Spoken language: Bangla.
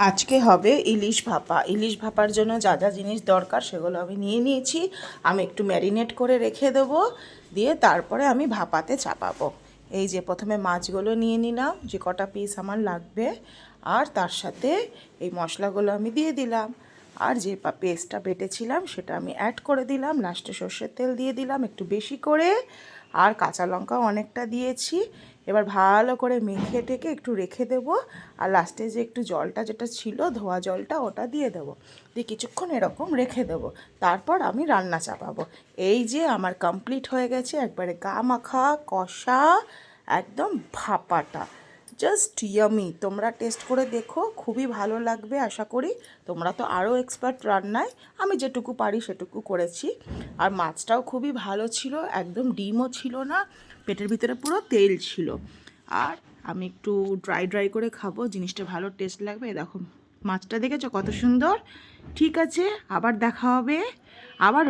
আজকে হবে ইলিশ ভাপা। ইলিশ ভাপার জন্য যা যা জিনিস দরকার সেগুলো আমি নিয়ে নিয়েছি। আমি একটু ম্যারিনেট করে রেখে দেবো, দিয়ে তারপরে আমি ভাপাতে চাপাবো। এই যে প্রথমে মাছগুলো নিয়ে নিলাম, যে কটা পিস আমার লাগবে, আর তার সাথে এই মশলাগুলো আমি দিয়ে দিলাম, আর যে পেস্টটা বেটেছিলাম সেটা আমি অ্যাড করে দিলাম। লাস্টে সর্ষের তেল দিয়ে দিলাম একটু বেশি করে, আর কাঁচা লঙ্কাও অনেকটা দিয়েছি। এবার ভালো করে মেখে টেকে একটু রেখে দেবো, আর লাস্টে যে একটু জলটা যেটা ছিল ধোয়া জলটা ওটা দিয়ে দেবো, দিয়ে কিছুক্ষণ এরকম রেখে দেবো। তারপর আমি রান্না চাপাবো। এই যে আমার কমপ্লিট হয়ে গেছে, একবারে গা মাখা কষা একদম ভাপাটা, জাস্ট ইয়ামি। তোমরা টেস্ট করে দেখো, খুবই ভালো লাগবে আশা করি। তোমরা তো আরও এক্সপার্ট রান্নায়, আমি যেটুকু পারি সেটুকু করেছি। আর মাছটাও খুবই ভালো ছিল, একদম ডিমও ছিল না, পেটের ভিতরে পুরো তেল ছিল। আর আমি একটু ড্রাই ড্রাই করে খাবো, জিনিসটা ভালো টেস্ট লাগবে। দেখো মাছটা দেখেছো কত সুন্দর। ঠিক আছে, আবার দেখা হবে, আবার